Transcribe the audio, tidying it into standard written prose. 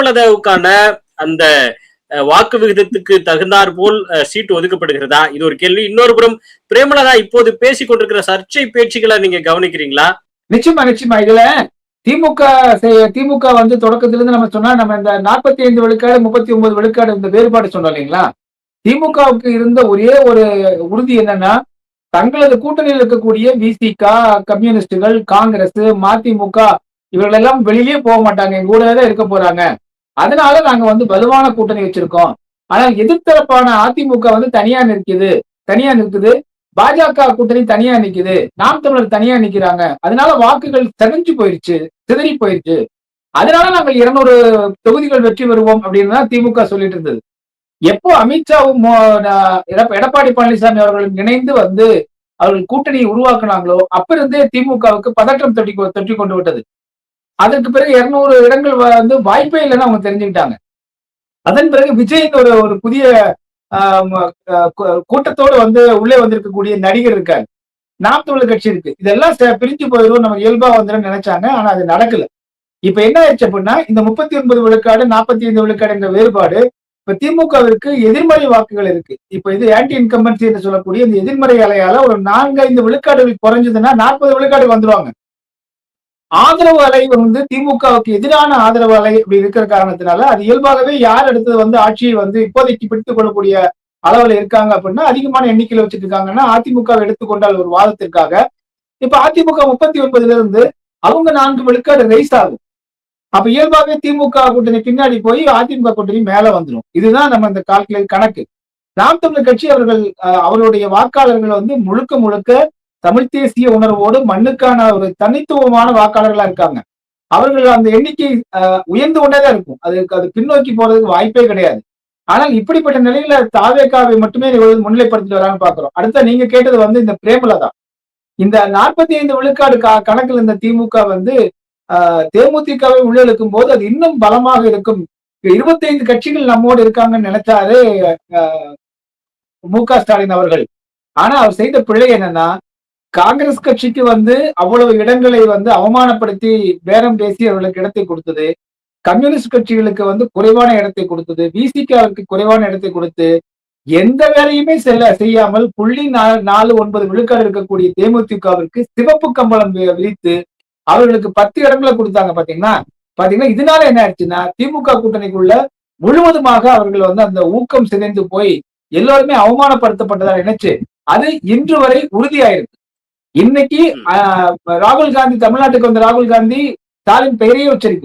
பிரேமலதாவுக்கான அந்த வாக்கு விகிதத்துக்கு தகுந்தாற் போல் சீட்டு ஒதுக்கப்படுகிறதா? இது ஒரு கேள்வி. இன்னொரு புறம் பிரேமலதா இப்போது பேசிக் கொண்டிருக்கிற சர்ச்சை பேச்சுக்களை நீங்க கவனிக்கிறீங்களா? நிச்சயமா நிச்சயமா. இதுல திமுக திமுக வந்து தொடக்கத்திலிருந்து நம்ம சொன்னா நம்ம இந்த 45 விழுக்காடு 39 விழுக்காடு இந்த வேறுபாடு சொன்னோம் இல்லைங்களா? திமுகவுக்கு இருந்த ஒரே ஒரு உறுதி என்னன்னா, தங்களது கூட்டணியில் இருக்கக்கூடிய விசிக, கம்யூனிஸ்டுகள், காங்கிரஸ், மதிமுக இவர்கள் எல்லாம் வெளியே போக மாட்டாங்க. எங்க கூடவே தான் இருக்க போறாங்க. அதனால நாங்க வந்து வலுவான கூட்டணி வச்சிருக்கோம். ஆனால் எதிர்த்தரப்பான அதிமுக வந்து தனியா நிற்குது. பாஜக கூட்டணி தனியா நிக்குது. நாம் தமிழர் தனியா நிக்கிறாங்க. அதனால வாக்குகள் சிதறி போயிருச்சு. அதனால நாங்கள் 200 தொகுதிகள் வெற்றி பெறுவோம் அப்படின்னு தான் திமுக சொல்லிட்டு இருந்தது. எப்போ அமித்ஷாவும் எடப்பாடி பழனிசாமி அவர்களும் இணைந்து வந்து அவர்கள் கூட்டணியை உருவாக்குனாங்களோ அப்ப இருந்தே திமுகவுக்கு பதற்றம் தொட்டி கொண்டு விட்டது. அதற்கு பிறகு 200 இடங்கள் வந்து வாய்ப்பே இல்லைன்னு அவங்க தெரிஞ்சுக்கிட்டாங்க. அதன் பிறகு விஜய் ஒரு புதிய கூட்டத்தோடு வந்து உள்ளே வந்திருக்கக்கூடிய நடிகர் இருக்காரு. நாம் தமிழர் கட்சி இருக்கு. இதெல்லாம் பிரிஞ்சு போயிடும் நம்ம இயல்பா வந்துடும் நினைச்சாங்க. ஆனா அது நடக்கல. இப்ப என்ன ஆயிடுச்சு அப்படின்னா இந்த 39 விழுக்காடு 45 விழுக்காடு என்ற வேறுபாடு இப்ப திமுகவிற்கு எதிர்மறை வாக்குகள் இருக்கு. இப்ப இது ஆன்டி இன்கம்பன்சி என்று சொல்லக்கூடிய இந்த எதிர்மறை அலையால ஒரு 4-5 விழுக்காடுகள் குறைஞ்சதுன்னா 40 விழுக்காடு வந்துருவாங்க. ஆதரவு அலை வந்து திமுகவுக்கு எதிரான ஆதரவு அலை அப்படி இருக்கிற காரணத்தினால அது இயல்பாகவே யார் அடுத்தது வந்து ஆட்சியை வந்து இப்போதைக்கு பிடித்துக் கொள்ளக்கூடிய அளவுல இருக்காங்க அப்படின்னா அதிகமான எண்ணிக்கையில வச்சுட்டு இருக்காங்கன்னா அதிமுக எடுத்துக்கொண்டால் ஒரு வாதத்திற்காக இப்ப அதிமுக 39 இருந்து அவங்க 4 விழுக்காடு ரைஸ் ஆகும். அப்ப இயல்பாகவே திமுக கூட்டணி பின்னாடி போய் அதிமுக கூட்டணி மேல வந்துடும். இதுதான் நம்ம இந்த கால்குலேட் கணக்கு. நாம் தமிழர் கட்சி அவருடைய வாக்காளர்கள் வந்து முழுக்க தமிழ் தேசிய உணர்வோடு மண்ணுக்கான ஒரு தனித்துவமான வாக்காளர்களா இருக்காங்க. அவர்கள் அந்த எண்ணிக்கை உயர்ந்து கொண்டேதான் இருக்கும். அது பின்னோக்கி போறதுக்கு வாய்ப்பே கிடையாது. ஆனால் இப்படிப்பட்ட நிலையில தாவேகாவை மட்டுமே முன்னிலைப்படுத்திட்டு வரான்னு பாக்குறோம். அடுத்த நீங்க கேட்டது வந்து இந்த பிரேமலதா இந்த 45 விழுக்காடு கணக்கில் இந்த திமுக வந்து தேமுதிகவை உள்ளிழுக்கும் போது அது இன்னும் பலமாக இருக்கும். 25 கட்சிகள் நம்மோடு இருக்காங்கன்னு நினைச்சாரு மு க ஸ்டாலின் அவர்கள். ஆனா அவர் செய்த பிழை என்னன்னா காங்கிரஸ் கட்சிக்கு வந்து அவ்வளவு இடங்களை வந்து அவமானப்படுத்தி பேரம் பேசி அவர்களுக்கு இடத்தை கொடுத்தது. கம்யூனிஸ்ட் கட்சிகளுக்கு வந்து குறைவான இடத்தை கொடுத்தது. விசிகாவுக்கு குறைவான இடத்தை கொடுத்து எந்த வேலையுமே செய்யாமல் 0.49 விழுக்காடு இருக்கக்கூடிய தேமுதிகவிற்கு சிவப்பு கம்பளம் விரித்து அவர்களுக்கு 10 இடங்களை கொடுத்தாங்க. பாத்தீங்கன்னா இதனால என்ன ஆயிடுச்சுன்னா திமுக கூட்டணிக்குள்ள முழுவதுமாக அவர்கள் வந்து அந்த ஊக்கம் சிதைந்து போய் எல்லாருமே அவமானப்படுத்தப்பட்டதா நினைச்சு அது இன்று வரை உறுதியாயிருக்கு. இன்னைக்கு ராகுல் காந்தி தமிழ்நாட்டுக்கு வந்த ராகுல் காந்தி ஸ்டாலின் பெயரையே உச்சரிக்கல.